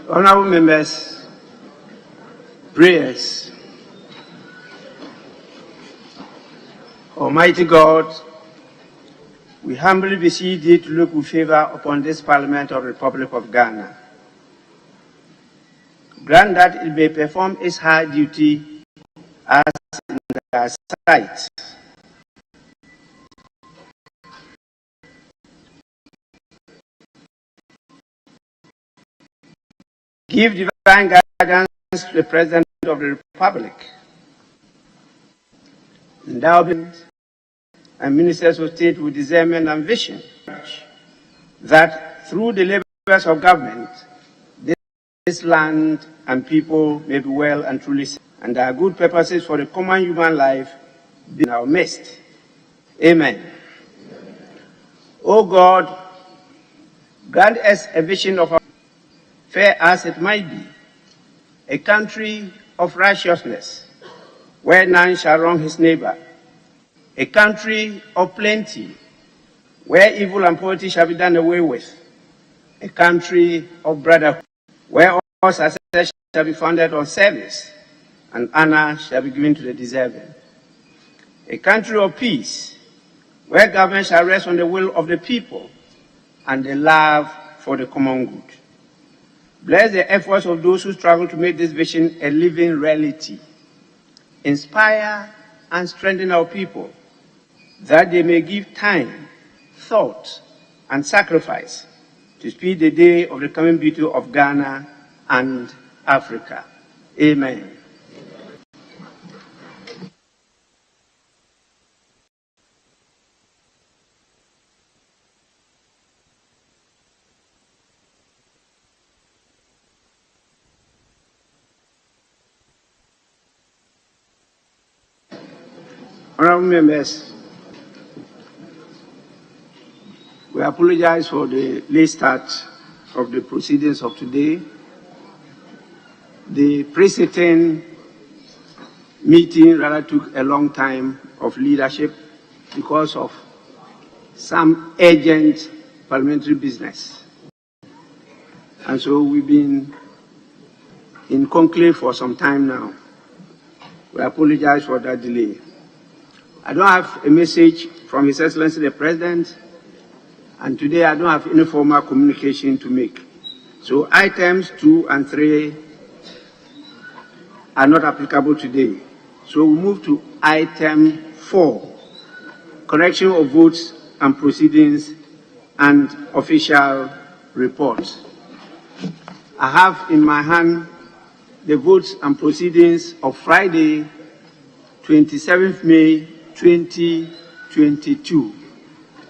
Honorable members, prayers. Almighty God, we humbly beseech thee to look with favor upon this Parliament of the Republic of Ghana. Grant that it may perform its high duty as in thy sight. Give divine guidance to the President of the Republic, endowment and ministers of state with discernment and vision, that through the labors of government, this land and people may be well and truly saved, and our good purposes for the common human life be in our midst. Amen. O God, grant us a vision of our fair as it might be, a country of righteousness, where none shall wrong his neighbor, a country of plenty, where evil and poverty shall be done away with, a country of brotherhood, where all success shall be founded on service, and honor shall be given to the deserving, a country of peace, where government shall rest on the will of the people and the love for the common good. Bless the efforts of those who struggle to make this vision a living reality. Inspire and strengthen our people, that they may give time, thought, and sacrifice to speed the day of the coming beauty of Ghana and Africa. Amen. Honorable members, we apologize for the late start of the proceedings of today. The preceding meeting rather took a long time of leadership because of some urgent parliamentary business. And so we've been in conclave for some time now. We apologize for that delay. I don't have a message from His Excellency the President, and today I don't have any formal communication to make. So items 2 and 3 are not applicable today. So we move to item 4, correction of votes and proceedings and official reports. I have in my hand the votes and proceedings of Friday, 27th May 2022.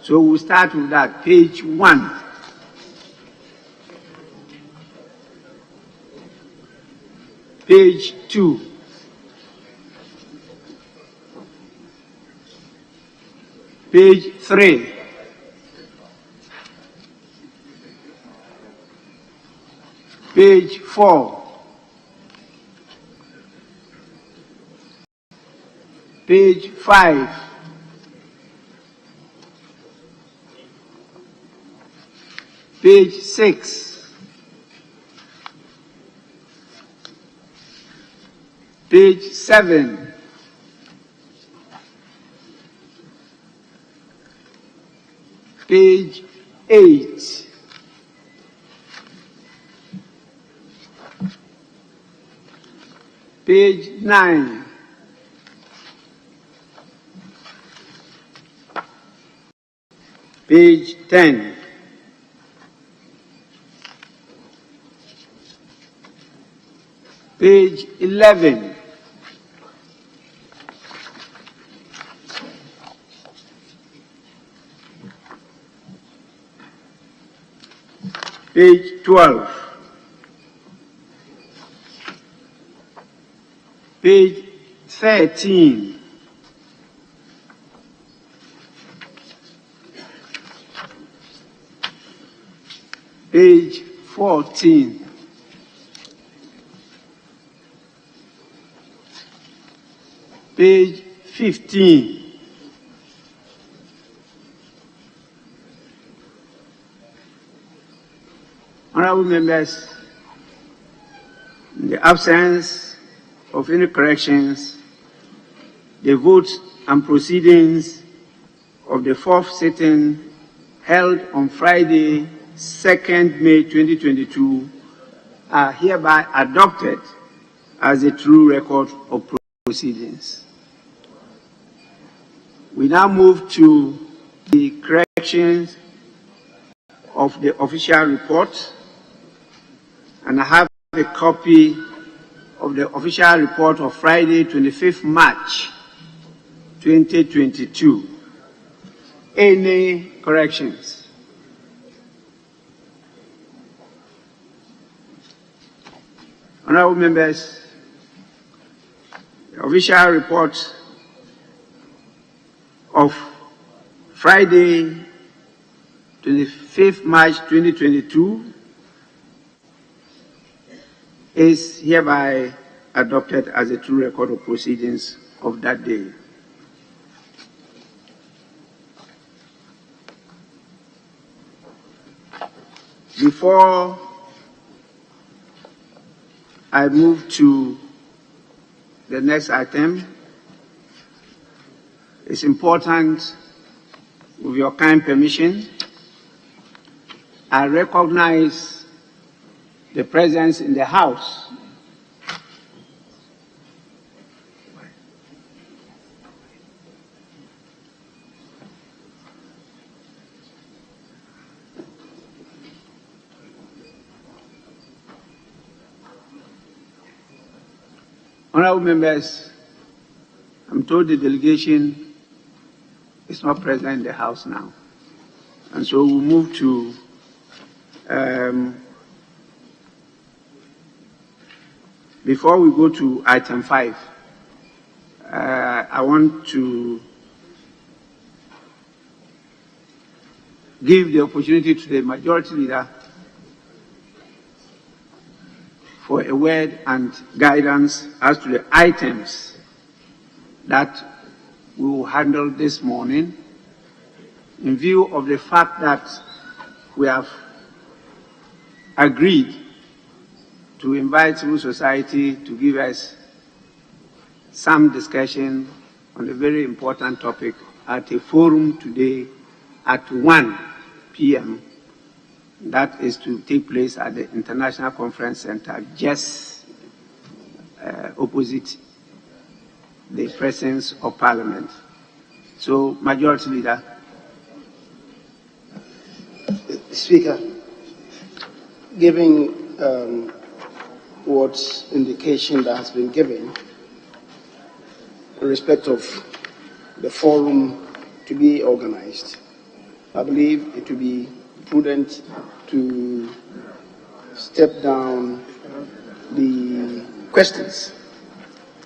So we'll start with that, page 1. Page 2. Page 3. Page 4. Page 5. Page 6. Page 7. Page 8. Page 9. Page 10. Page 11. Page 12. Page 13. Page 14. Page 15. Honorable members, In the absence of any corrections, the votes and proceedings of the fourth sitting held on Friday, 2nd May 2022 are hereby adopted as a true record of proceedings. We now move to the corrections of the official report, and I have a copy of the official report of Friday, 25th March 2022. Any corrections? Honorable members, the official report of Friday, 25th March 2022 is hereby adopted as a true record of proceedings of that day. Before I move to the next item, it's important, with your kind permission, I recognize the presence in the House Honorable members, I'm told the delegation is not present in the House now. And so we'll move to before we go to item 5, I want to give the opportunity to the majority leader for a word and guidance as to the items that we will handle this morning, in view of the fact that we have agreed to invite civil society to give us some discussion on a very important topic at a forum today at 1 p.m. That is to take place at the International Conference Center, just opposite the presence of Parliament. So, Majority Leader. Speaker, giving what indication that has been given in respect of the forum to be organized, I believe it would be prudent to step down the questions.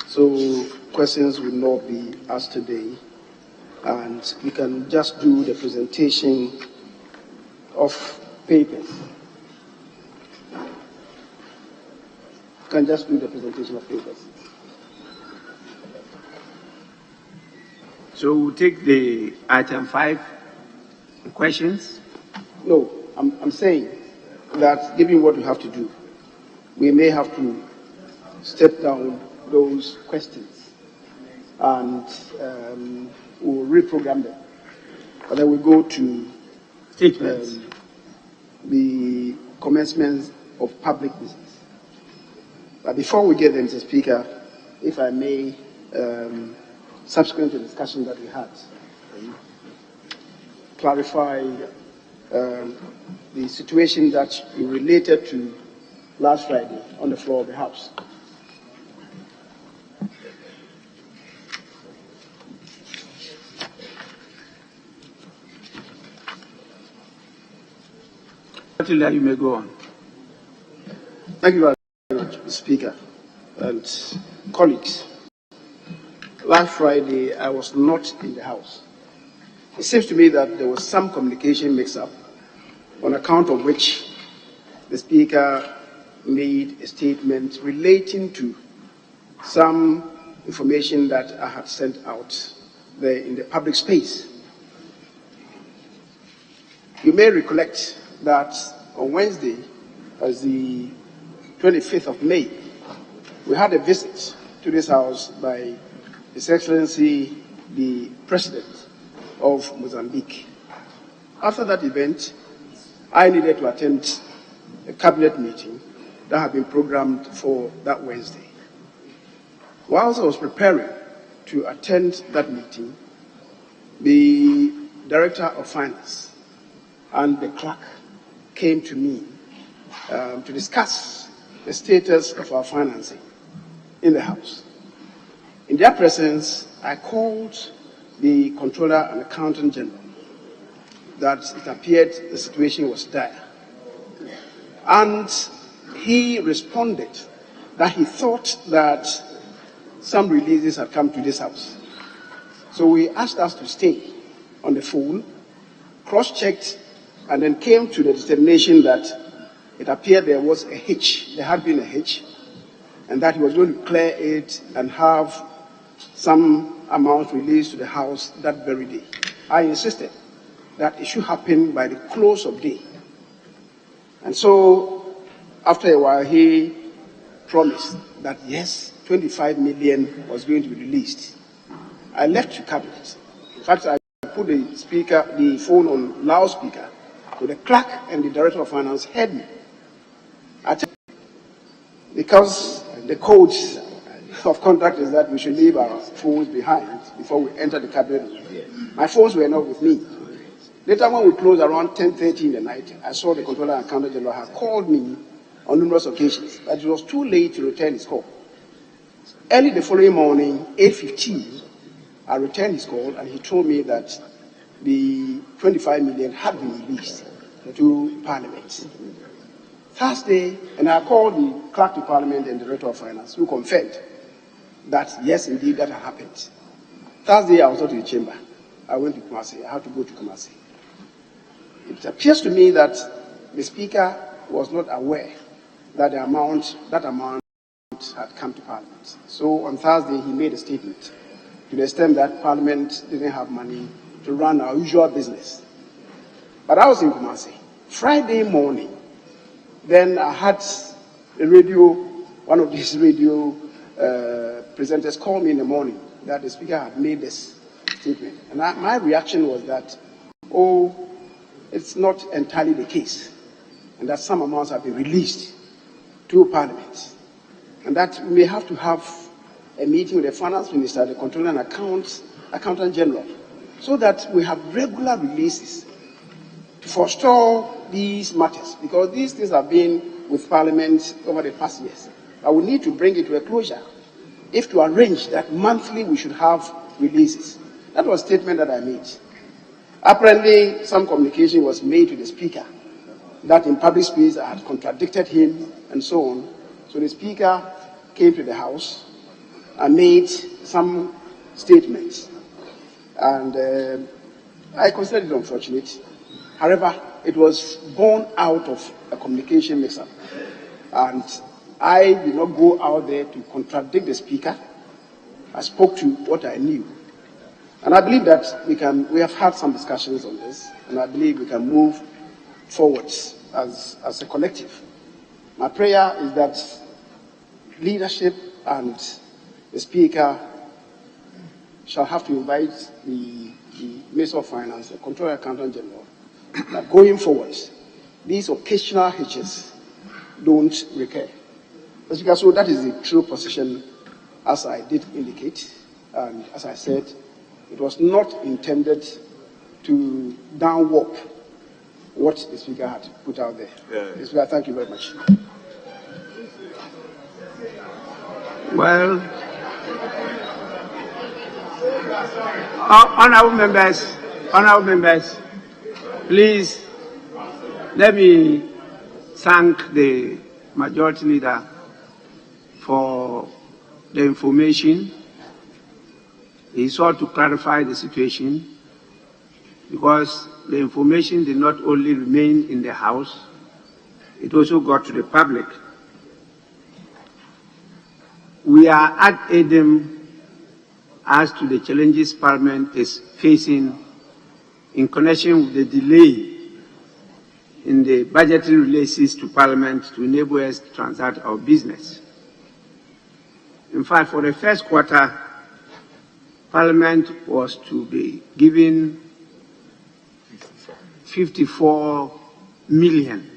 So questions will not be asked today, and we can just do the presentation of papers. We can just do the presentation of papers. So we'll take the item 5, the questions. No, I'm saying that given what we have to do, we may have to step down those questions and we'll reprogram them. And then we'll go to Statements. The commencement of public business. But before we get there, Mr. Speaker, if I may, subsequent to the discussion that we had, clarify the situation that you related to last Friday on the floor of the House. You may go on. Thank you very much, Mr. Speaker and colleagues. Last Friday, I was not in the House. It seems to me that there was some communication mix-up, on account of which the Speaker made a statement relating to some information that I had sent out there in the public space. You may recollect that on Wednesday, as the 25th of May, we had a visit to this house by His Excellency, the President of Mozambique. After that event, I needed to attend a cabinet meeting that had been programmed for that Wednesday. Whilst I was preparing to attend that meeting, the Director of Finance and the clerk came to me to discuss the status of our financing in the House. In their presence, I called the Controller and Accountant General that it appeared the situation was dire. And he responded that he thought that some releases had come to this House. So he asked us to stay on the phone, cross-checked, and then came to the determination that it appeared there was a hitch, there had been a hitch, and that he was going to clear it and have some amount released to the House that very day. I insisted that it should happen by the close of day. And so, after a while, he promised that yes, 25 million was going to be released. I left the cabinet. In fact, I put the phone on loudspeaker, so the clerk and the Director of Finance heard me. Because the code of conduct is that we should leave our phones behind before we enter the cabinet. My phones were not with me. Later, when we closed around 10:30 in the night, I saw the Controller and Accountant General had called me on numerous occasions, but it was too late to return his call. Early the following morning, 8:15, I returned his call and he told me that the 25 million had been released to Parliament. Thursday, and I called the Clerk to Parliament and the Director of Finance, who confirmed that yes, indeed, that had happened. Thursday, I was not in the chamber. I went to Kumasi. I had to go to Kumasi. It appears to me that the Speaker was not aware that that amount had come to Parliament. So on Thursday, he made a statement to the extent that Parliament didn't have money to run our usual business. But I was in Kumasi. Friday morning, then I had a radio, one of these radio presenters called me in the morning that the Speaker had made this statement. And my reaction was that, oh, it's not entirely the case, and that some amounts have been released to Parliament, and that we may have to have a meeting with the Finance Minister, the Controller and Accountant General, so that we have regular releases to forestall these matters, because these things have been with Parliament over the past years. But we need to bring it to a closure, if to arrange that monthly we should have releases. That was a statement that I made. Apparently, some communication was made to the Speaker that in public space I had contradicted him and so on. So the Speaker came to the House and made some statements. And I considered it unfortunate. However, it was born out of a communication mix-up. And I did not go out there to contradict the Speaker. I spoke to what I knew. And I believe that we have had some discussions on this, and I believe we can move forward as a collective. My prayer is that leadership and the Speaker shall have to invite the Minister of Finance, the Controller Accountant General, that going forward, these occasional hitches don't recur. So that is the true position, as I did indicate, and as I said, it was not intended to downwarp what the Speaker had put out there. Yeah. Speaker, thank you very much. Well, honorable members, please let me thank the Majority Leader for the information. He sought to clarify the situation because the information did not only remain in the House, it also got to the public. We are ad idem as to the challenges Parliament is facing in connection with the delay in the budgetary releases to Parliament to enable us to transact our business. In fact, for the first quarter, Parliament was to be given 54 million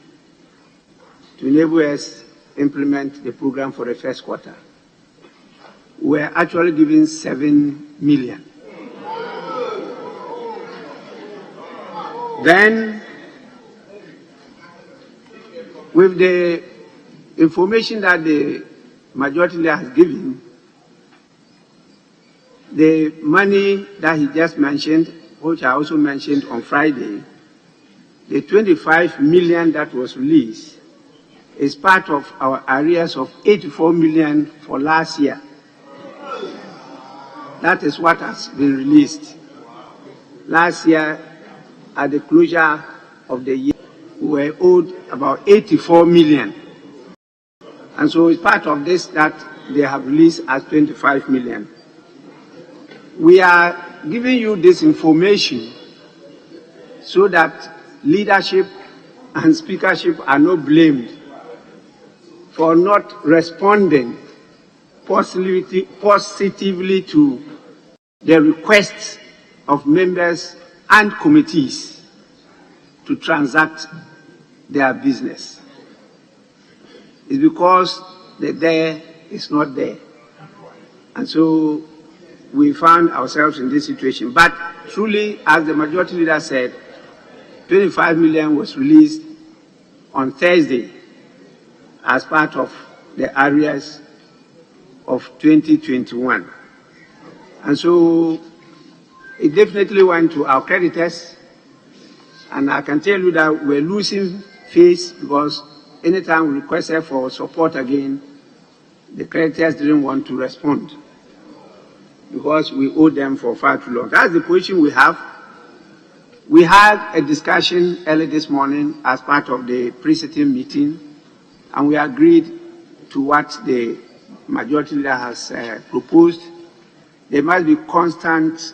to enable us implement the program for the first quarter. We're actually given 7 million. Then, with the information that the majority leader has given, the money that he just mentioned, which I also mentioned on Friday, the 25 million that was released is part of our arrears of 84 million for last year. That is what has been released. Last year, at the closure of the year, we were owed about 84 million. And so it's part of this that they have released as 25 million. We are giving you this information so that leadership and speakership are not blamed for not responding positively to the requests of members and committees to transact their business. It's because the there is not there. And so we found ourselves in this situation. But truly, as the majority leader said, 25 million was released on Thursday as part of the arrears of 2021. And so it definitely went to our creditors, and I can tell you that we're losing face because anytime we requested for support again, the creditors didn't want to respond because we owed them for far too long. That's the position we have. We had a discussion early this morning as part of the pre-sitting meeting, and we agreed to what the majority leader has proposed. There must be constant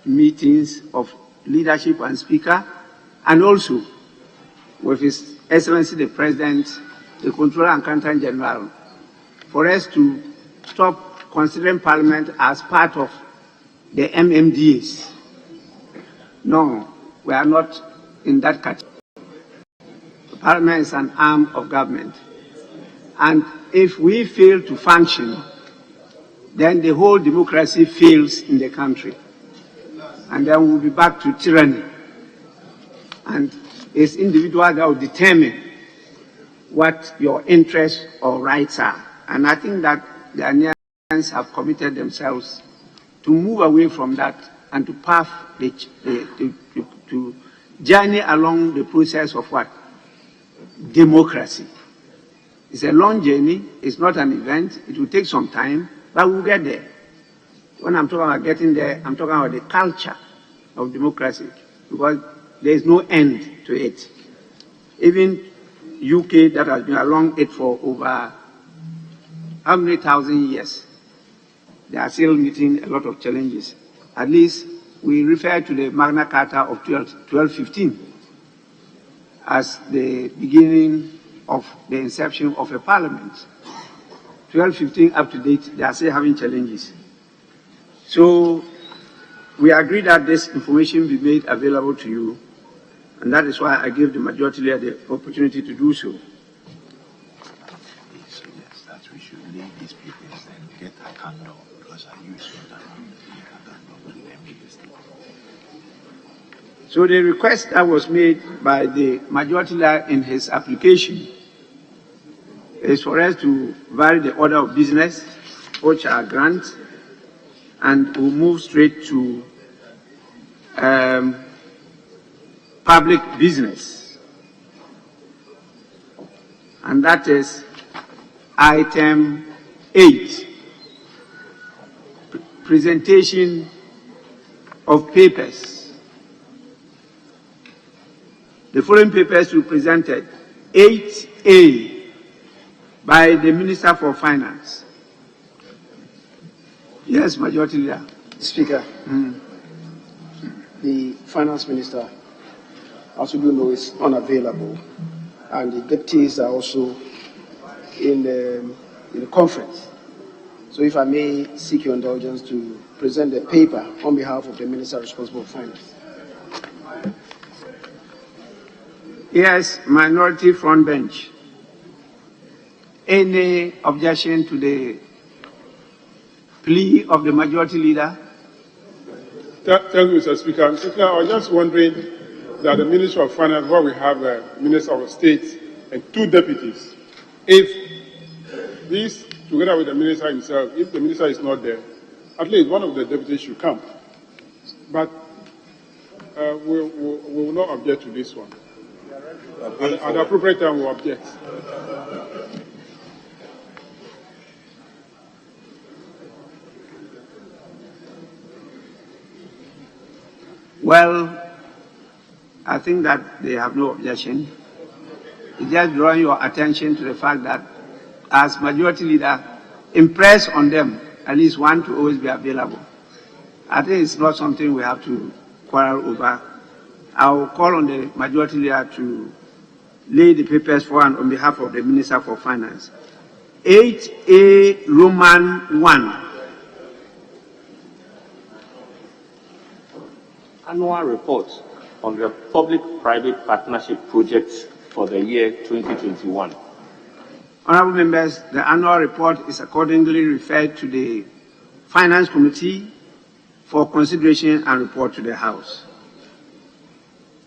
meetings of leadership and speaker, and also with His Excellency the President, the Controller and Accountant General, for us to stop considering Parliament as part of the MMDAs. No, we are not in that category. Parliament is an arm of government. And if we fail to function, then the whole democracy fails in the country. And then we'll be back to tyranny. And it's individuals that will determine what your interests or rights are. And I think that the Ghanaians have committed themselves to move away from that and to path to journey along the process of what? Democracy. It's a long journey. It's not an event. It will take some time, but we'll get there. When I'm talking about getting there, I'm talking about the culture of democracy, because there is no end to it. Even UK, that has been along it for over how many thousand years, they are still meeting a lot of challenges. At least we refer to the Magna Carta of 1215 as the beginning of the inception of a parliament. 1215 up to date, they are still having challenges. So we agree that this information be made available to you, and that is why I gave the majority leader the opportunity to do so. He suggests that we should leave these papers and get a candle, because I use that candle to them immediately. So the request that was made by the majority leader in his application is for us to vary the order of business, which are grants, and we'll move straight to public business. And that is item 8, presentation of papers. The following papers were presented: 8A, by the Minister for Finance. Yes, Majority Leader. Speaker, the Finance Minister, as you do know, is unavailable, and the deputies are also in the conference. So if I may seek your indulgence to present the paper on behalf of the Minister responsible for finance. Yes, minority front bench. Any objection to the plea of the majority leader? Thank you, Mr. Speaker. Mr. Speaker, I was just wondering that the Minister of Finance, where we have a Minister of State and 2 deputies, if this, together with the Minister himself, if the Minister is not there, at least one of the deputies should come. But we will not object to this one. At the appropriate time, we will object. Well, I think that they have no objection. It's just drawing your attention to the fact that as majority leader, impress on them at least one to always be available. I think it's not something we have to quarrel over. I will call on the majority leader to lay the papers forward on behalf of the Minister for Finance. 8A Roman 1. Annual report on the public-private partnership projects for the year 2021. Honorable members, the annual report is accordingly referred to the Finance Committee for consideration and report to the House.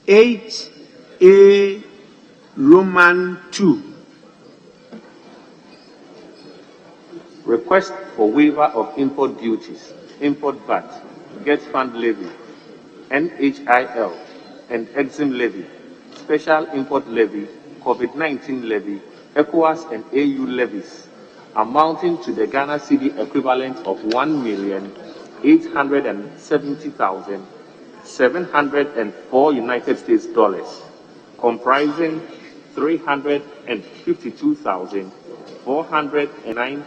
8A Roman 2. Request for waiver of import duties, import VAT, Get Fund levy, NHIL, and Exim levy, special import levy, COVID-19 levy, ECOWAS and AU levies, amounting to the Ghana cedi equivalent of 1,870,704 United States dollars, comprising 352,409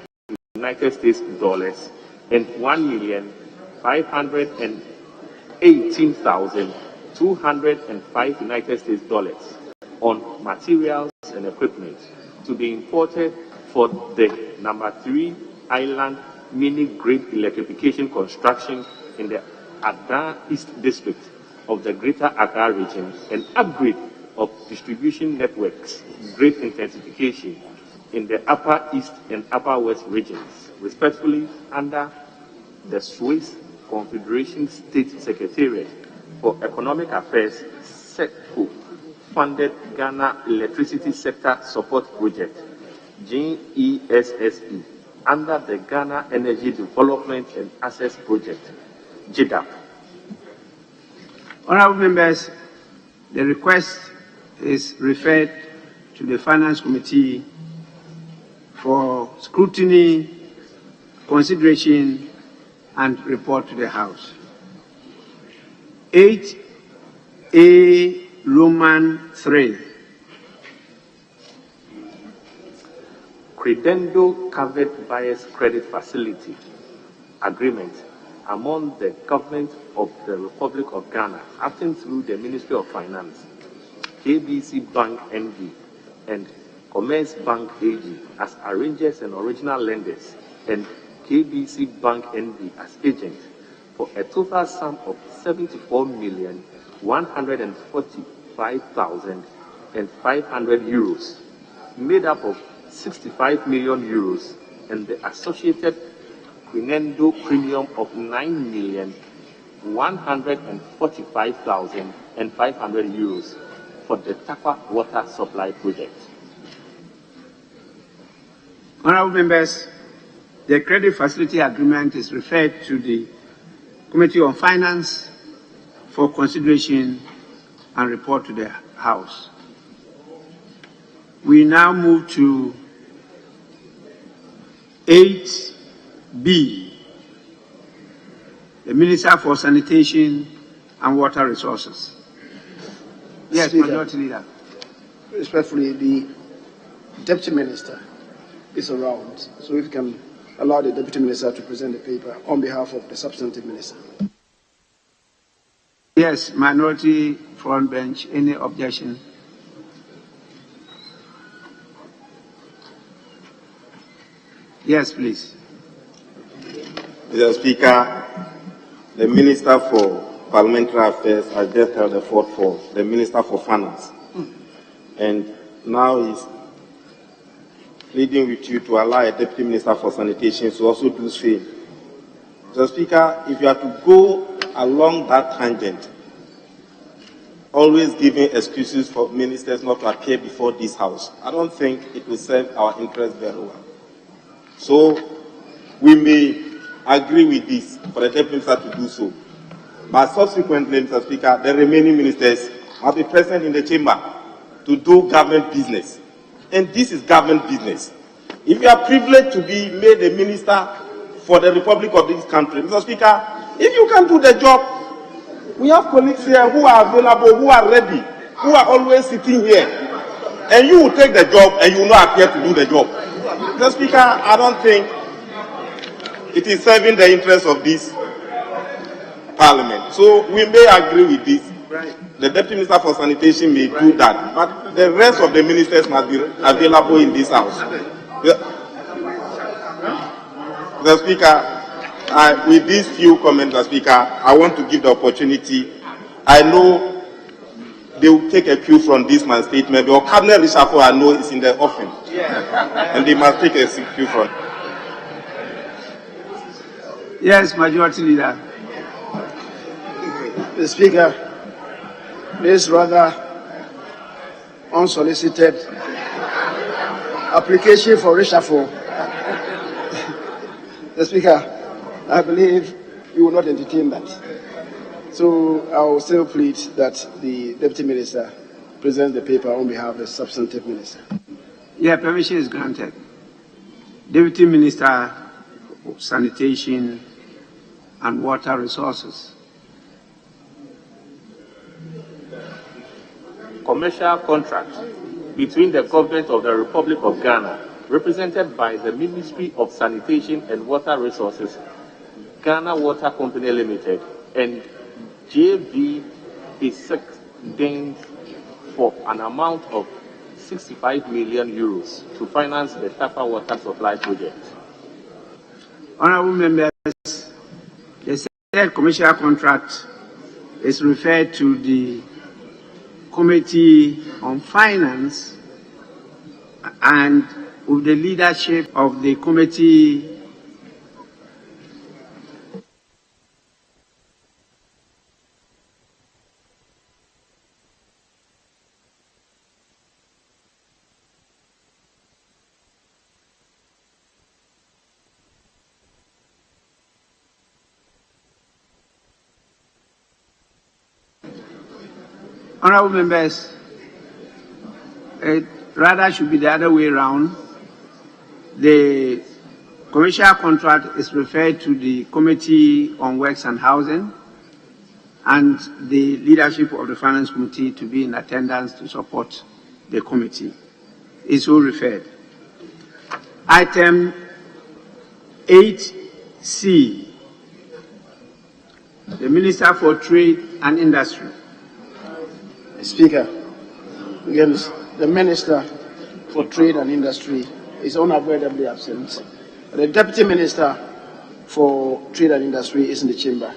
United States dollars and 1,518,205 United States dollars on materials and equipment to be imported for the number 3 island mini grid electrification construction in the Accra East District of the Greater Accra region and upgrade of distribution networks grid intensification in the Upper East and Upper West regions, respectively under the Swiss Confederation State Secretariat for Economic Affairs SECCO funded Ghana Electricity Sector Support Project, GESSP, under the Ghana Energy Development and Access Project, GEDAP. Honorable members, the request is referred to the Finance Committee for scrutiny, consideration, and report to the House. 8A Roman 3. Credendo Covered Buyers Credit Facility Agreement among the Government of the Republic of Ghana, acting through the Ministry of Finance, KBC Bank NV, and Commerce Bank AG as arrangers and original lenders, and KBC Bank NV as agent, for a total sum of 74,145,500 euros, made up of 65 million euros and the associated Quinendo premium of 9,145,500 euros for the Takwa Water Supply Project. Honorable members, the credit facility agreement is referred to the Committee on Finance for consideration and report to the House. We now move to 8B, the Minister for Sanitation and Water Resources. Yes, Speaker, Majority Leader. Respectfully, the Deputy Minister is around, so if you can allow the Deputy Minister to present the paper on behalf of the Substantive Minister. Yes, Minority Front Bench. Any objection? Yes, please. Mr. Speaker, the Minister for Parliamentary Affairs has just held the fort for the Minister for Finance. And now he's pleading with you to allow a Deputy Minister for Sanitation to also do same. Mr. Speaker, if you are to go along that tangent, always giving excuses for ministers not to appear before this House, I don't think it will serve our interests very well. So we may agree with this for the Deputy Minister to do so. But subsequently, Mr. Speaker, the remaining ministers must be present in the chamber to do government business. And this is government business. If you are privileged to be made a minister for the Republic of this country, Mr. Speaker, if you can do the job, we have colleagues here who are available, who are ready, who are always sitting here. And you will take the job and you will not appear to do the job. Mr. Speaker, I don't think it is serving the interests of this Parliament. So we may agree with this. The Deputy Minister for Sanitation may do that, but the rest of the ministers must be available in this House. Mr. Speaker, with these few comments, Mr. Speaker, I want to give the opportunity. I know they will take a cue from this man's statement, but Cabinet reshuffle I know is in the offing, and they must take a cue from. Yes, Majority Leader. Mr. Speaker, this rather unsolicited application for reshuffle. Mr. Speaker, I believe you will not entertain that. So I will still plead that the Deputy Minister presents the paper on behalf of the substantive minister. Yeah, permission is granted. Deputy Minister of Sanitation and Water Resources. Commercial contract between the government of the Republic of Ghana, represented by the Ministry of Sanitation and Water Resources, Ghana Water Company Limited, and JV Dane for an amount of 65 million euros to finance the Tapa Water Supply Project. Honorable members, the said commercial contract is referred to the Committee on Finance, and with the leadership of the committee Honorable members, it rather should be the other way around. The commercial contract is referred to the Committee on Works and Housing, and the leadership of the Finance Committee to be in attendance to support the committee. Is so referred. Item 8C, the Minister for Trade and Industry. Speaker, again, the Minister for Trade and Industry is unavoidably absent. The Deputy Minister for Trade and Industry is in the chamber.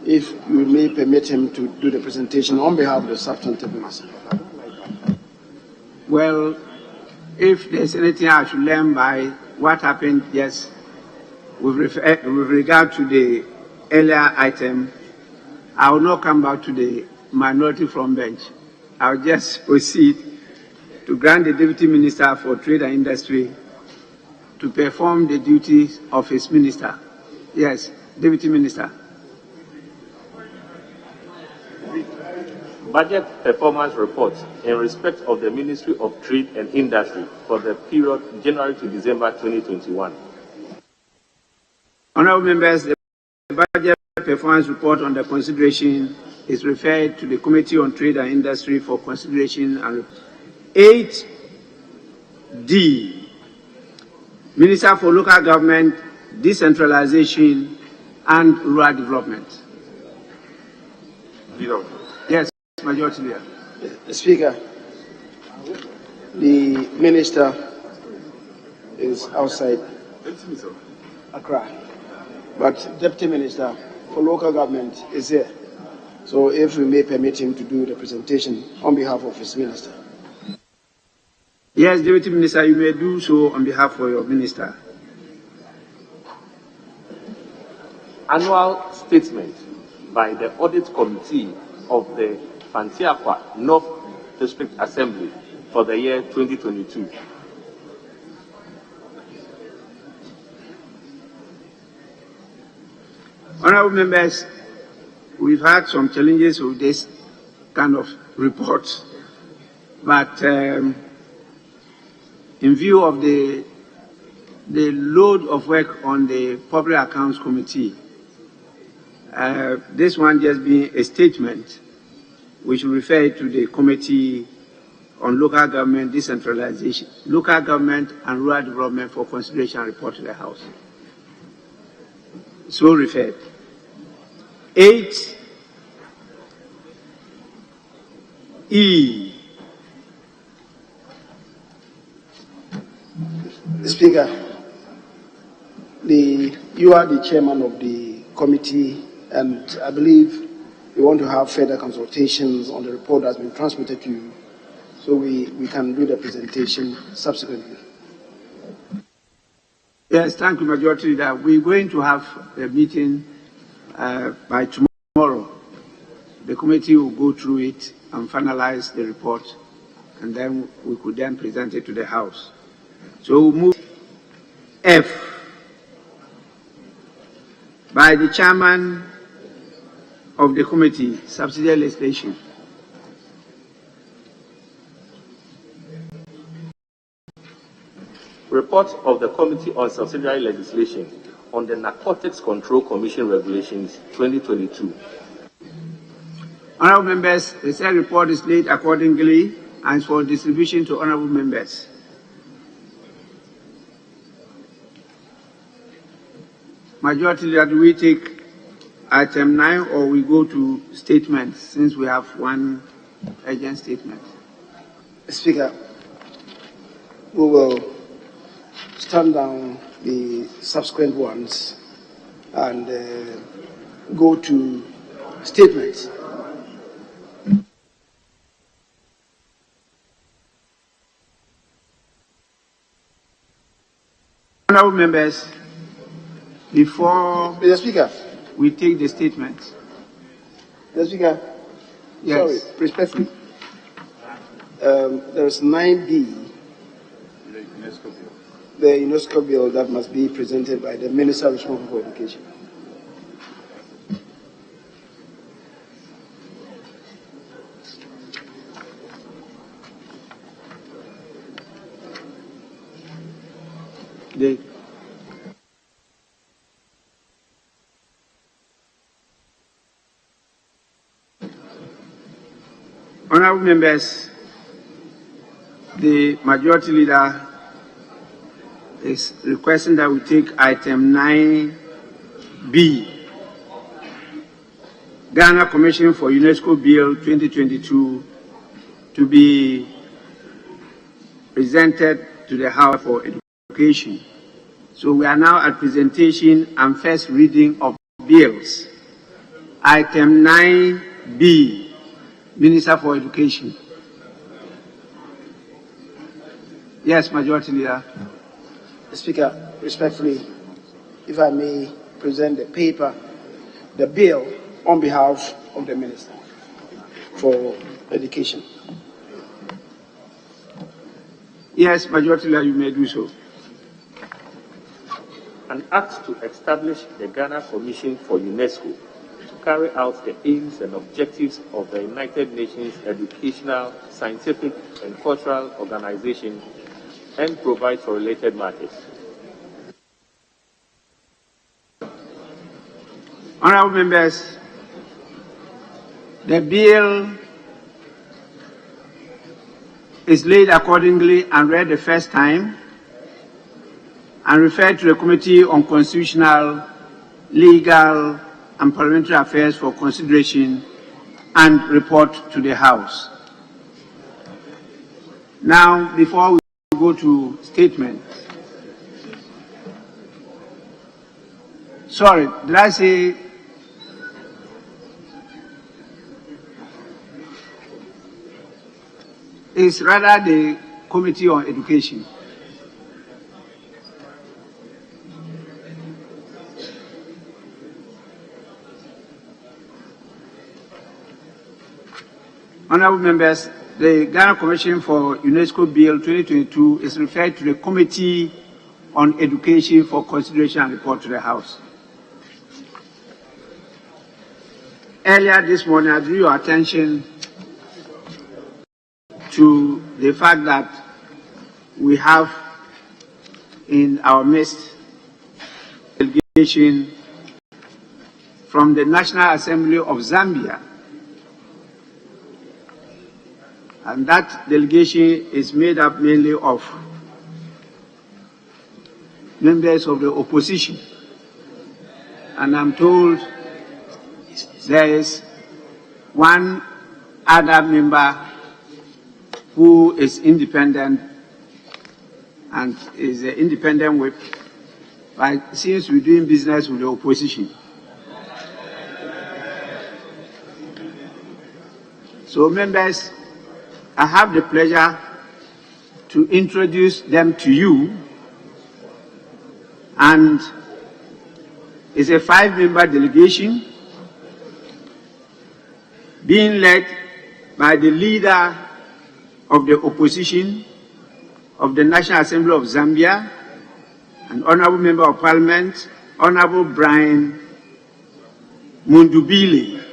If you may permit him to do the presentation on behalf of the substantive minister. Well, if there's anything I should learn by what happened, yes, with regard to the earlier item, I will not come back to the minority from bench. I'll just proceed to grant the Deputy Minister for Trade and Industry to perform the duties of his minister. Yes, Deputy Minister. Budget performance report in respect of the Ministry of Trade and Industry for the period January to December 2021. Honorable members, the budget performance report under consideration is referred to the Committee on Trade and Industry for consideration. And 8D, Minister for Local Government, Decentralization and Rural Development. Yes, Majority Leader. Speaker, the Minister is outside Accra. But Deputy Minister for Local Government is here. So if we may permit him to do the presentation on behalf of his minister. Yes, Deputy Minister, you may do so on behalf of your minister. Annual statement by the Audit Committee of the Fantiakwa North District Assembly for the year 2022. Honorable members, we've had some challenges with this kind of report, but in view of the load of work on the Public Accounts Committee, this one just being a statement, we should refer it to the Committee on Local Government Decentralization, Local Government and Rural Development for consideration and report to the House. So referred. 8E. Speaker, you are the chairman of the committee, and I believe you want to have further consultations on the report that's been transmitted to you, so we can do the presentation subsequently. Yes, thank you, Majority Leader. We're going to have a meeting by tomorrow. The committee will go through it and finalize the report, and then we could then present it to the House. So we'll move F by the chairman of the committee, subsidiary legislation. Report of the Committee on Subsidiary Legislation on the Narcotics Control Commission Regulations 2022. Honorable members, the said report is laid accordingly and is for distribution to honorable members. Majority Leader, do we take item 9 or we go to statements since we have one urgent statement? Speaker, we will stand down the subsequent ones and go to statements. Honorable members, before Mr. Speaker, we take the statements. Mr. Speaker, Yes. sorry, respectfully. There's 9B, the UNESCO bill that must be presented by the Minister responsible for education. Honorable members, the Majority Leader is requesting that we take item 9B, Ghana Commission for UNESCO Bill 2022, to be presented to the House for Education. So we are now at presentation and first reading of bills. Item 9B, Minister for Education. Yes, Majority Leader. Speaker, respectfully, if I may present the paper, the bill, on behalf of the Minister for Education. Yes, Majority Leader, you may do so. An act to establish the Ghana Commission for UNESCO to carry out the aims and objectives of the United Nations Educational, Scientific and Cultural Organization and provide for related matters. Honorable members, the bill is laid accordingly and read the first time and referred to the Committee on Constitutional, Legal and Parliamentary Affairs for consideration and report to the House. Now, before we go to statements, Sorry, did I say? It's rather the Committee on Education. Honorable members, the Ghana Commission for UNESCO Bill 2022 is referred to the Committee on Education for consideration and report to the House. Earlier this morning, I drew your attention to the fact that we have in our midst a delegation from the National Assembly of Zambia. And that delegation is made up mainly of members of the opposition. And I'm told there is one other member who is independent and is an independent whip, but since we're doing business with the opposition. So members, I have the pleasure to introduce them to you, and it's a 5-member delegation being led by the leader of the opposition of the National Assembly of Zambia, an Honorable Member of Parliament, Honorable Brian Mundubile.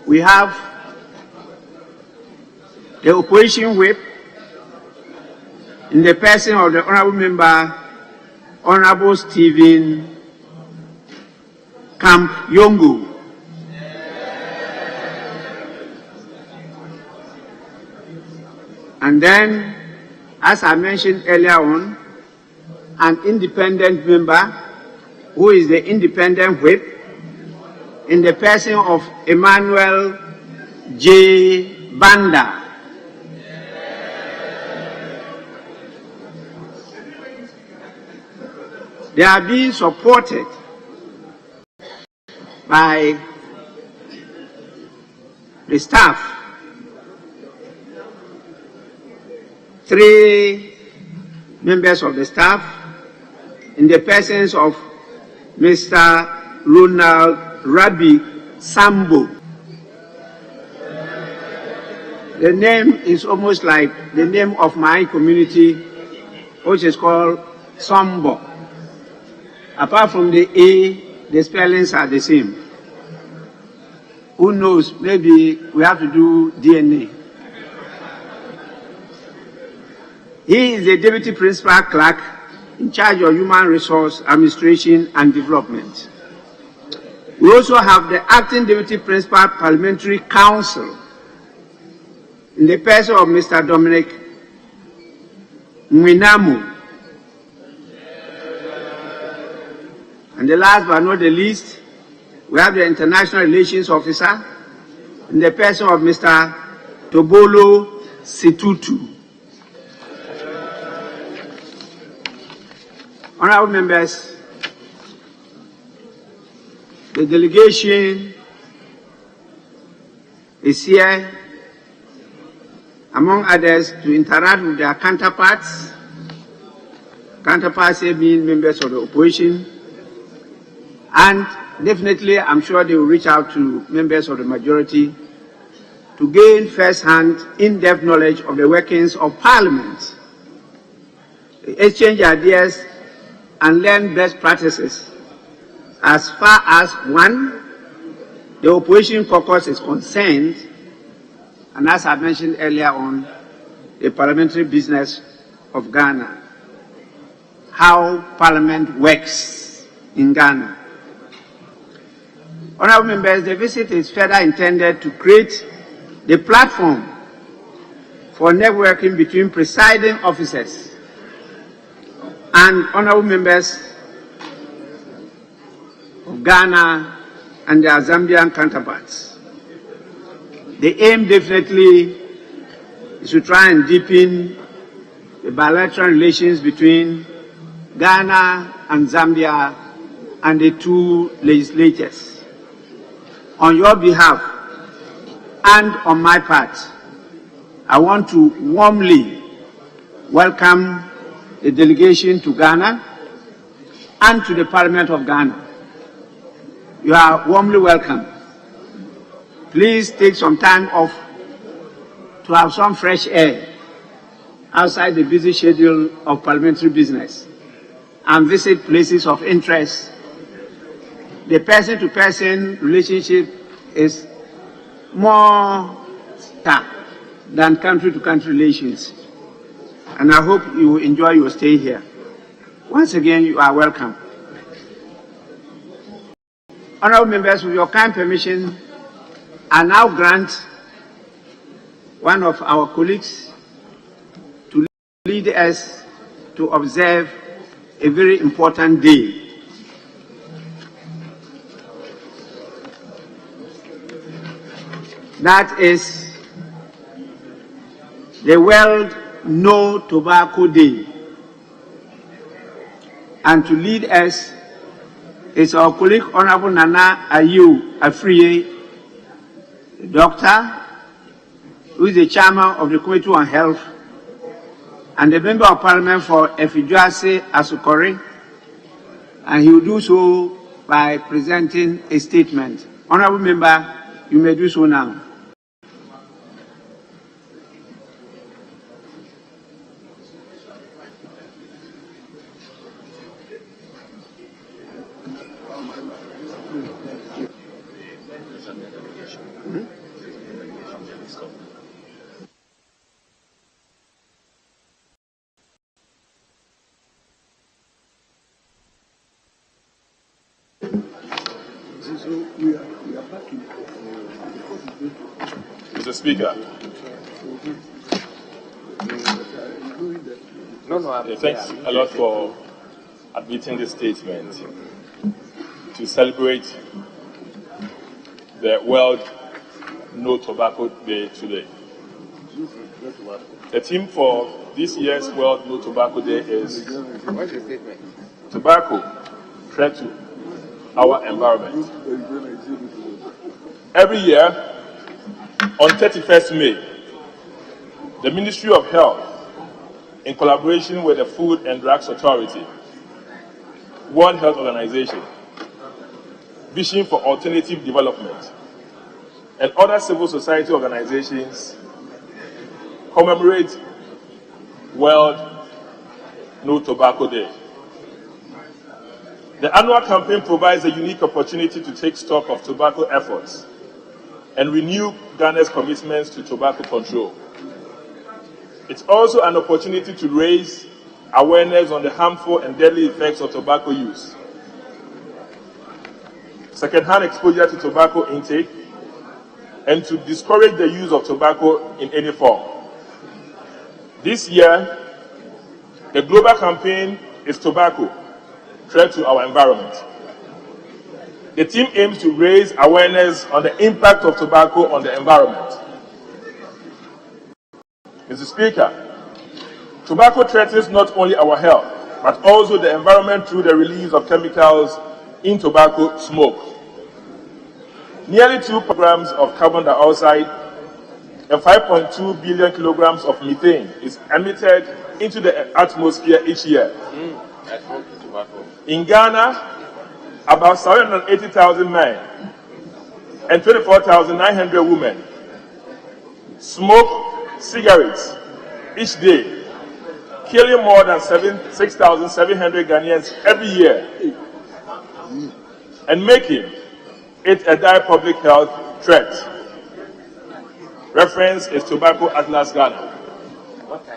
We have the opposition whip in the person of the Honorable Member, Honorable Stephen Camp Yongo. And then, as I mentioned earlier on, an independent member who is the independent whip in the person of Emmanuel J. Banda. They are being supported by the staff, 3 members of the staff, in the persons of Mr. Ronald Rabbi Sambo. The name is almost like the name of my community, which is called Sambo. Apart from the A, the spellings are the same. Who knows, maybe we have to do DNA. He is the Deputy Principal Clerk in charge of Human Resource Administration and Development. We also have the Acting Deputy Principal Parliamentary Council in the person of Mr. Dominic Mwinamu. And the last but not the least, we have the International Relations Officer in the person of Mr. Tobolo Situtu. Honorable members, the delegation is here, among others, to interact with their counterparts being members of the opposition, and definitely I'm sure they will reach out to members of the majority to gain first-hand, in-depth knowledge of the workings of Parliament, exchange ideas, and learn best practices as far as, 1, the opposition caucus is concerned, and as I mentioned earlier on, the parliamentary business of Ghana, how Parliament works in Ghana. Honorable members, the visit is further intended to create the platform for networking between presiding officers and honorable members of Ghana and their Zambian counterparts. The aim definitely is to try and deepen the bilateral relations between Ghana and Zambia and the two legislatures. On your behalf and on my part, I want to warmly welcome the delegation to Ghana and to the Parliament of Ghana. You are warmly welcome. Please take some time off to have some fresh air outside the busy schedule of parliamentary business and visit places of interest. The person-to-person relationship is more than country-to-country relations. And I hope you will enjoy your stay here. Once again, you are welcome. Honorable members, with your kind permission, I now grant one of our colleagues to lead us to observe a very important day. That is the World No Tobacco Day. And to lead us is our colleague, Honorable Nana Ayew Afriye, doctor, who is the chairman of the Committee on Health and the Member of Parliament for Efijuase Asukori, and he will do so by presenting a statement. Honorable Member, you may do so now. Mr. Speaker. Thanks a lot for admitting this statement to celebrate the World No Tobacco Day today. The theme for this year's World No Tobacco Day is Tobacco, Threat to Our Environment. Every year, on 31st May, the Ministry of Health, in collaboration with the Food and Drugs Authority, World Health Organization, Vision for Alternative Development, and other civil society organizations commemorate World No Tobacco Day. The annual campaign provides a unique opportunity to take stock of tobacco efforts and renew Ghana's commitments to tobacco control. It's also an opportunity to raise awareness on the harmful and deadly effects of tobacco use, secondhand exposure to tobacco intake, and to discourage the use of tobacco in any form. This year, the global campaign is Tobacco, Threat to Our Environment. The team aims to raise awareness on the impact of tobacco on the environment. Mr. Speaker, tobacco threatens not only our health, but also the environment through the release of chemicals in tobacco smoke. Nearly 2 kilograms of carbon dioxide and 5.2 billion kilograms of methane is emitted into the atmosphere each year. In Ghana, about 780,000 men and 24,900 women smoke cigarettes each day, killing more than 6,700 Ghanaians every year and making it a dire public health threat. Reference is Tobacco Atlas Ghana.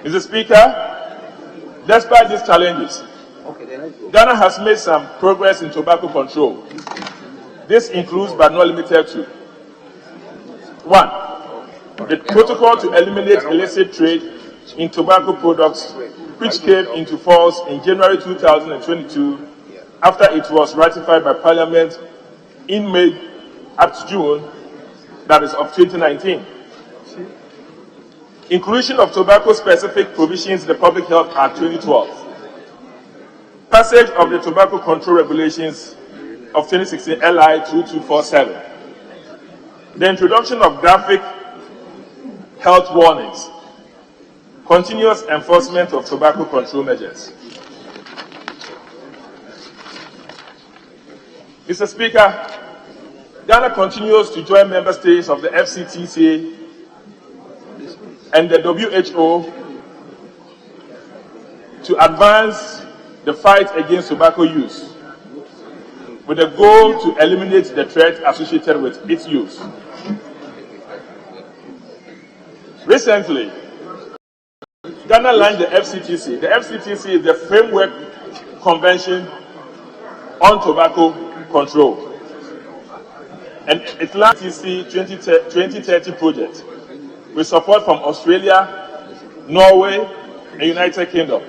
Mr. Speaker, despite these challenges, Ghana has made some progress in tobacco control. This includes, but not limited to: 1. The protocol to eliminate illicit trade in tobacco products, which came into force in January 2022 after it was ratified by Parliament in May up to June, that is, of 2019. inclusion of tobacco-specific provisions in the Public Health Act 2012, passage of the Tobacco Control Regulations of 2016 LI 2247, the introduction of graphic health warnings, continuous enforcement of tobacco control measures. Mr. Speaker, Ghana continues to join member states of the FCTC and the WHO to advance the fight against tobacco use, with a goal to eliminate the threat associated with its use. Recently, Ghana launched the FCTC. The FCTC is the Framework Convention on Tobacco Control, and it launched the 2030 project with support from Australia, Norway, and United Kingdom,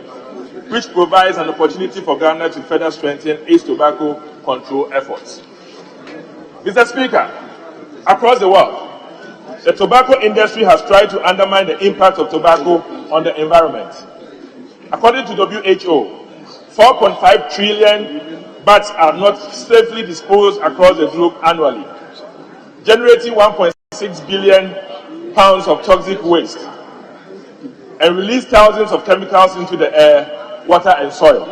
which provides an opportunity for Ghana to further strengthen its tobacco control efforts. Mr. Speaker, across the world, the tobacco industry has tried to undermine the impact of tobacco on the environment. According to WHO, 4.5 trillion butts are not safely disposed across the globe annually, generating 1.6 billion pounds of toxic waste, and release thousands of chemicals into the air, water, and soil.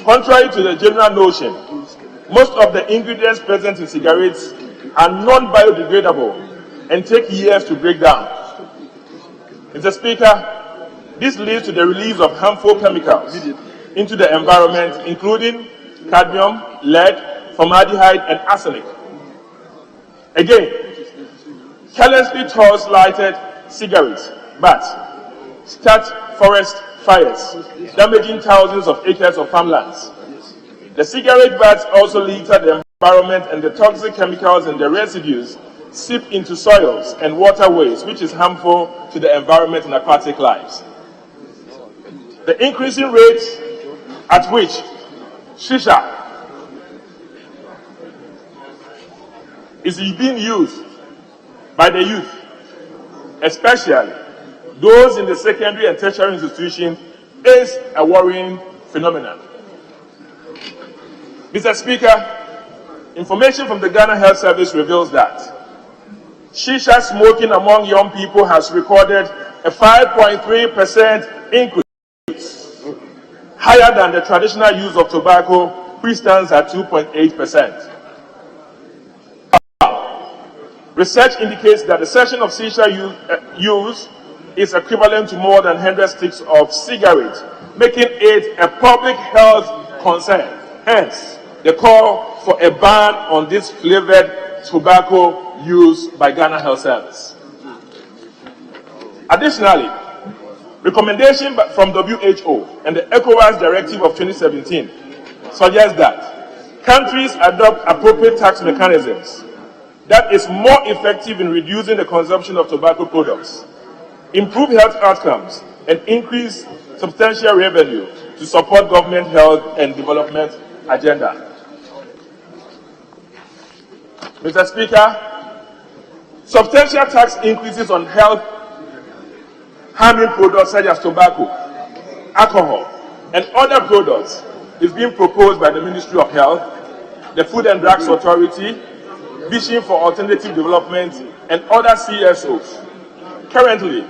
Contrary to the general notion, most of the ingredients present in cigarettes are non-biodegradable and take years to break down. Mr. Speaker, this leads to the release of harmful chemicals into the environment, including cadmium, lead, formaldehyde, and arsenic. Again, carelessly torch-lighted cigarettes butts start forest fires, damaging thousands of acres of farmlands. The cigarette butts also litter the environment, and the toxic chemicals and the residues seep into soils and waterways, which is harmful to the environment and aquatic lives. The increasing rate at which shisha is being used by the youth, especially those in the secondary and tertiary institutions, is a worrying phenomenon. Mr. Speaker, information from the Ghana Health Service reveals that shisha smoking among young people has recorded a 5.3% increase, higher than the traditional use of tobacco, which stands at 2.8%. Research indicates that the session of shisha use is equivalent to more than 100 sticks of cigarettes, making it a public health concern. Hence, the call for a ban on this flavored tobacco used by Ghana Health Service. Additionally, recommendation from WHO and the ECOWAS Directive of 2017 suggests that countries adopt appropriate tax mechanisms that is more effective in reducing the consumption of tobacco products, improve health outcomes, and increase substantial revenue to support government health and development agenda. Mr. Speaker, substantial tax increases on health-harming products such as tobacco, alcohol, and other products is being proposed by the Ministry of Health, the Food and Drugs Authority, Vision for Alternative Development, and other CSOs. Currently,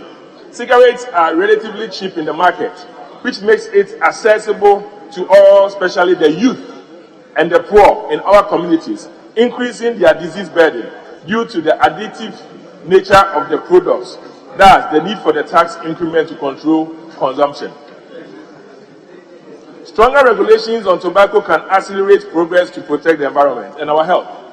cigarettes are relatively cheap in the market, which makes it accessible to all, especially the youth and the poor in our communities, increasing their disease burden due to the addictive nature of the products. Thus, the need for the tax increment to control consumption. Stronger regulations on tobacco can accelerate progress to protect the environment and our health.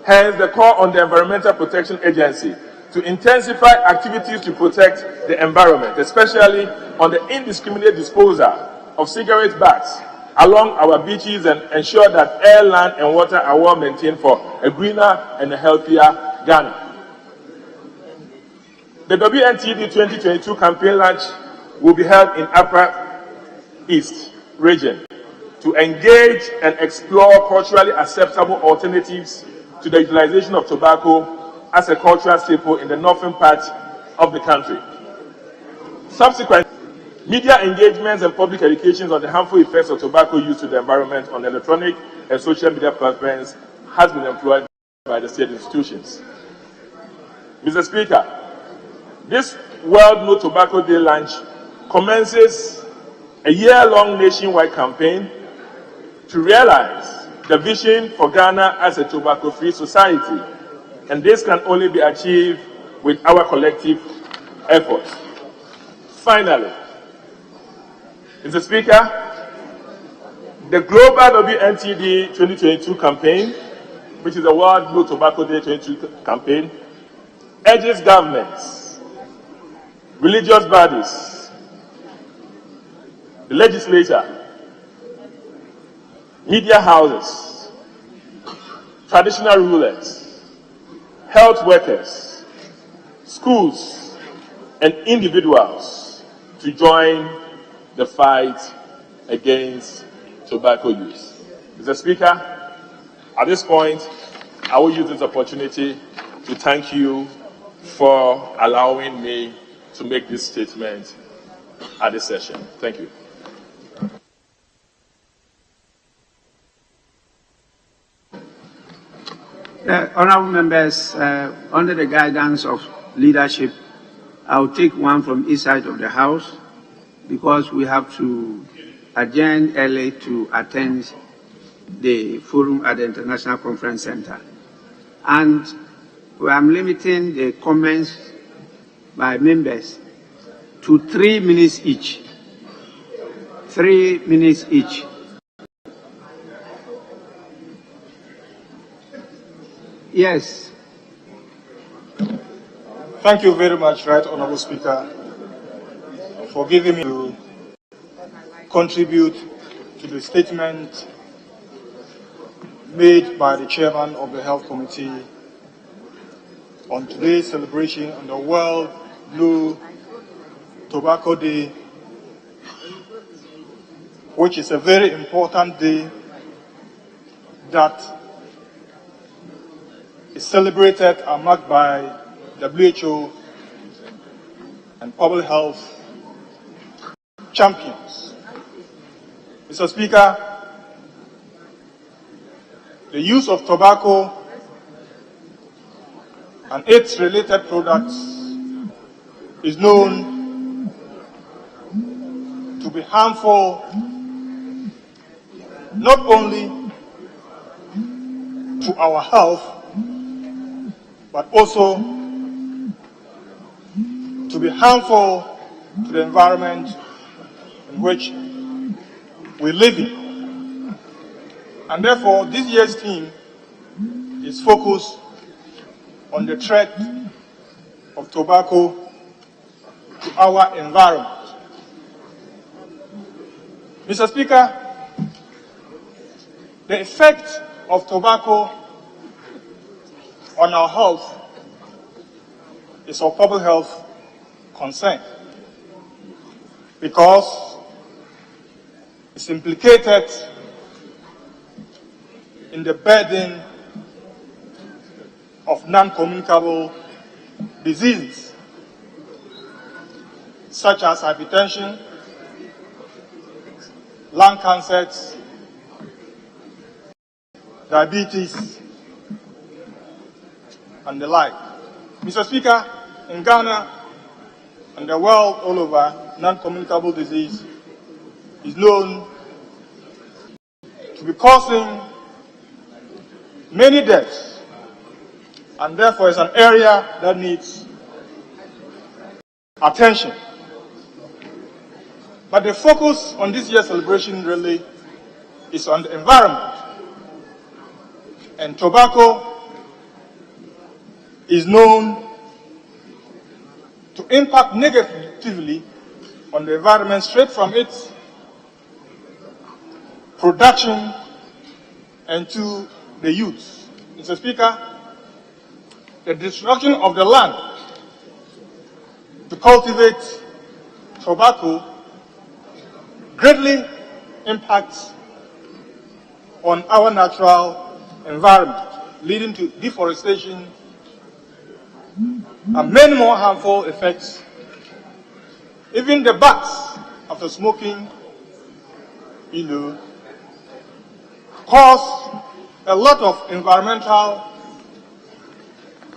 Hence, the call on the Environmental Protection Agency to intensify activities to protect the environment, especially on the indiscriminate disposal of cigarette butts along our beaches, and ensure that air, land, and water are well maintained for a greener and a healthier Ghana. The WNTD 2022 campaign launch will be held in Upper East region to engage and explore culturally acceptable alternatives to the utilization of tobacco as a cultural staple in the northern part of the country. Subsequently, media engagements and public education on the harmful effects of tobacco use to the environment on electronic and social media platforms has been employed by the state institutions. Mr. Speaker, this World No Tobacco Day launch commences a year-long nationwide campaign to realize the vision for Ghana as a tobacco-free society, and this can only be achieved with our collective efforts. Finally, Mr. Speaker, the global WNTD 2022 campaign, which is the World No Tobacco Day 2022 campaign, urges governments, religious bodies, the legislature, media houses, traditional rulers, health workers, schools, and individuals to join the fight against tobacco use. Mr. Speaker, at this point, I will use this opportunity to thank you for allowing me to make this statement at this session. Thank you. Honourable members, under the guidance of leadership, I'll take one from each side of the House because we have to adjourn early to attend the forum at the International Conference Center. And I'm limiting the comments by members to 3 minutes each. 3 minutes each. Yes. Thank you very much, Right Honourable Speaker, for giving me to contribute to the statement made by the Chairman of the Health Committee on today's celebration on the World No Tobacco Day, which is a very important day that is celebrated and marked by WHO and public health champions. Mr. Speaker, the use of tobacco and its related products is known to be harmful not only to our health, but also to be harmful to the environment in which we live in. And therefore, this year's theme is focused on the threat of tobacco to our environment. Mr. Speaker, the effect of tobacco on our health is of public health concern because it's implicated in the burden of non-communicable diseases such as hypertension, lung cancers, diabetes, and the like. Mr. Speaker, in Ghana and the world all over, non-communicable disease is known to be causing many deaths, and therefore it's an area that needs attention. But the focus on this year's celebration really is on the environment. And tobacco is known to impact negatively on the environment straight from its production and to the use. Mr. Speaker, the destruction of the land to cultivate tobacco greatly impacts on our natural environment, leading to deforestation and many more harmful effects. Even the bugs after smoking, cause a lot of environmental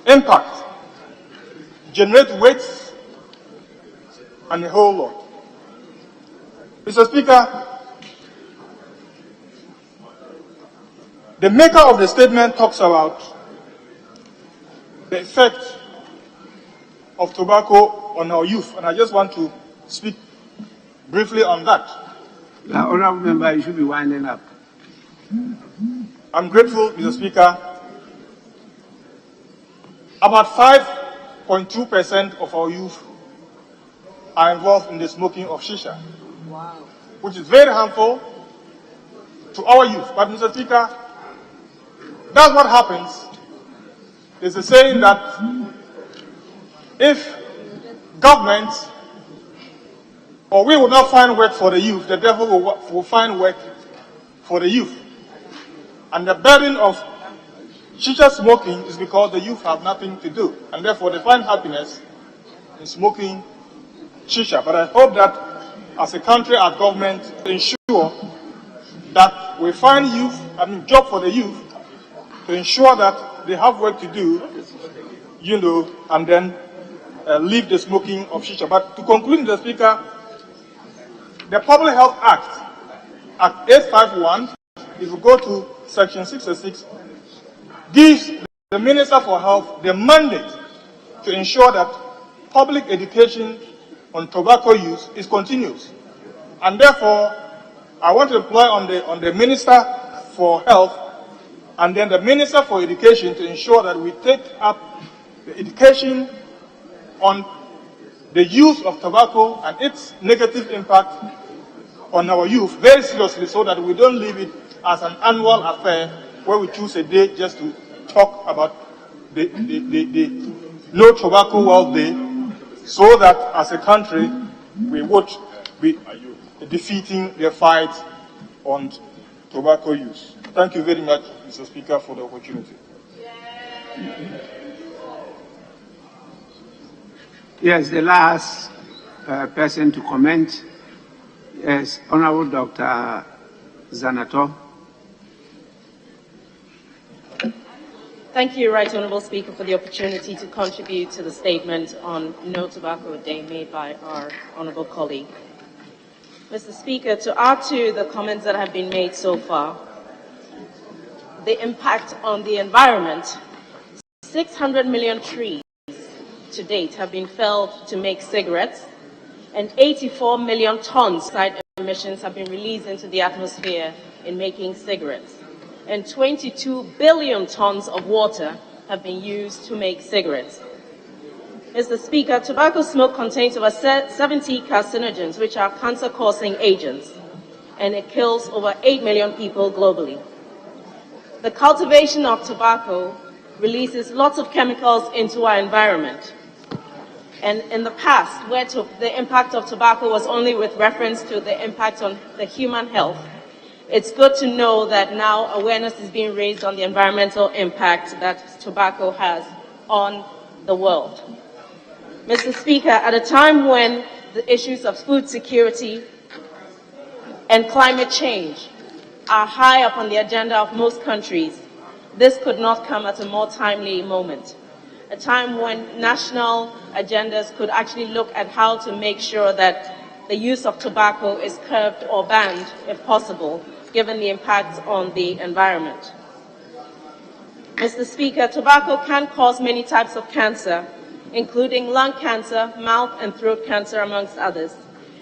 impact, generate waste, and a whole lot. Mr. Speaker, the maker of the statement talks about the effect of tobacco on our youth, and I just want to speak briefly on that. Honourable Member, you should be winding up. I'm grateful, Mr. Speaker. About 5.2% of our youth are involved in the smoking of shisha, which is very harmful to our youth. But, Mr. Speaker, that's what happens. There's a saying that if government or we will not find work for the youth, the devil will find work for the youth. And the burden of shisha smoking is because the youth have nothing to do, and therefore they find happiness in smoking shisha. But I hope that as a country, as government, to ensure that we find job for the youth, to ensure that they have work to do, and then leave the smoking of shisha. But to conclude, Mr. Speaker, the Public Health Act, Act 851, if you go to Section 66, gives the Minister for Health the mandate to ensure that public education on tobacco use is continuous. And therefore, I want to employ on the Minister for Health and then the Minister for Education to ensure that we take up the education on the use of tobacco and its negative impact on our youth very seriously, so that we don't leave it as an annual affair where we choose a day just to talk about the No Tobacco World Day, so that as a country we would be defeating the fight on tobacco use. Thank you very much, Mr. Speaker, for the opportunity. Yes, the last person to comment is Honourable Dr. Zanato. Thank you, Right Honourable Speaker, for the opportunity to contribute to the statement on No Tobacco Day made by our honourable colleague. Mr. Speaker, to add to the comments that have been made so far, the impact on the environment, 600 million trees to date have been felled to make cigarettes, and 84 million tons of side emissions have been released into the atmosphere in making cigarettes. And 22 billion tons of water have been used to make cigarettes. Mr. Speaker, tobacco smoke contains over 70 carcinogens, which are cancer-causing agents, and it kills over 8 million people globally. The cultivation of tobacco releases lots of chemicals into our environment. And in the past, where the impact of tobacco was only with reference to the impact on the human health, it's good to know that now awareness is being raised on the environmental impact that tobacco has on the world. Mr. Speaker, at a time when the issues of food security and climate change are high up on the agenda of most countries, this could not come at a more timely moment. A time when national agendas could actually look at how to make sure that the use of tobacco is curbed or banned, if possible, given the impacts on the environment. Mr. Speaker, tobacco can cause many types of cancer, including lung cancer, mouth and throat cancer, amongst others.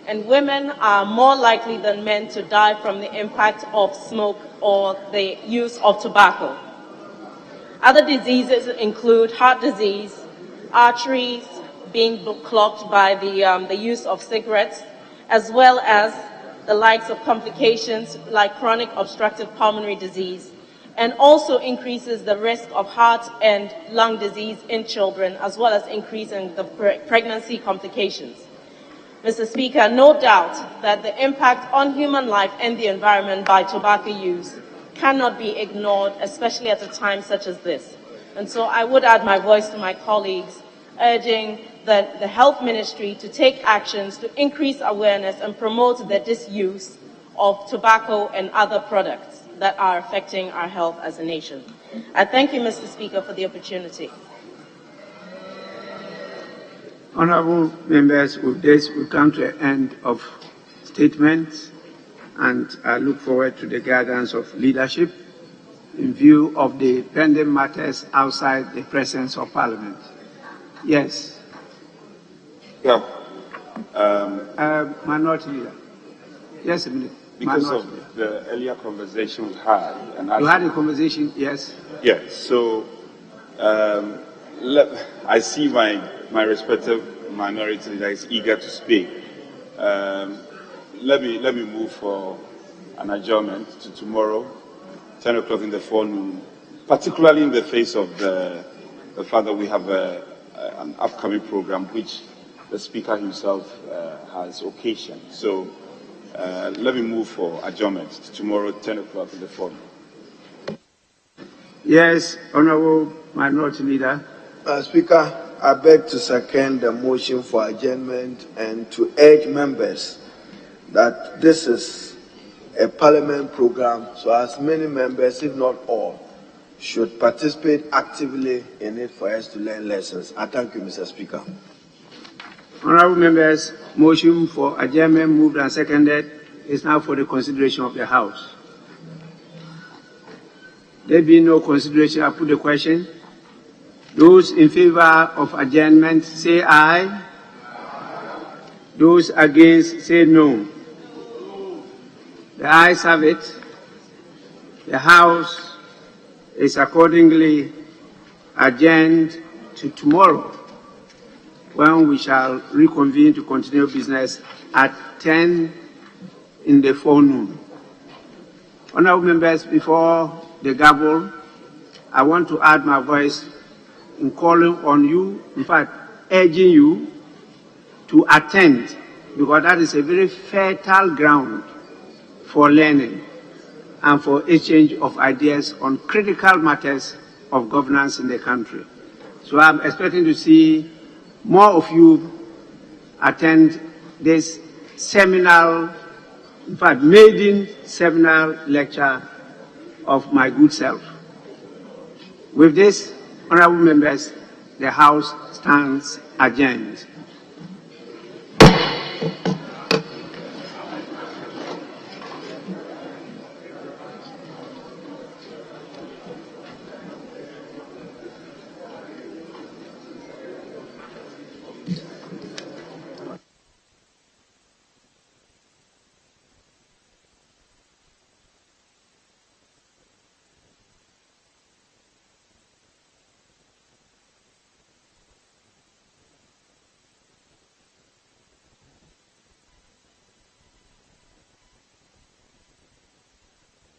And women are more likely than men to die from the impact of smoke or the use of tobacco. Other diseases include heart disease, arteries being clogged by the use of cigarettes, as well as the likes of complications like chronic obstructive pulmonary disease, and also increases the risk of heart and lung disease in children, as well as increasing the pregnancy complications. Mr. Speaker, no doubt that the impact on human life and the environment by tobacco use cannot be ignored, especially at a time such as this. And so I would add my voice to my colleagues urging the Health Ministry to take actions to increase awareness and promote the disuse of tobacco and other products that are affecting our health as a nation. I thank you, Mr. Speaker, for the opportunity. Honorable members, with this, we come to the end of statements, and I look forward to the guidance of leadership in view of the pending matters outside the presence of Parliament. Yes. Yeah. Minority Leader. Yes, a minute. Because Minority of the earlier conversation we had. And you had a conversation, yes? Yes. So I see my respective minority leader is eager to speak. Let me move for an adjournment to tomorrow, 10 o'clock in the forenoon, particularly in the face of the fact that we have an upcoming program which the Speaker himself has occasioned. So let me move for adjournment to tomorrow, 10 o'clock in the forenoon. Yes, Honorable Minority Leader. Speaker, I beg to second the motion for adjournment and to urge members that this is a Parliament program, so as many members, if not all, should participate actively in it for us to learn lessons. I thank you, Mr. Speaker. Honorable members, motion for adjournment moved and seconded is now for the consideration of the House. There being no consideration, I put the question. Those in favor of adjournment say aye. Those against say no. The ayes have it. The House is accordingly adjourned to tomorrow, when we shall reconvene to continue business at 10 in the forenoon. Honorable members, before the gavel, I want to add my voice in calling on you, in fact, urging you to attend, because that is a very fertile ground for learning and for exchange of ideas on critical matters of governance in the country. So I'm expecting to see more of you attend this seminal, in fact, maiden seminal lecture of my good self. With this, honorable members, the House stands adjourned.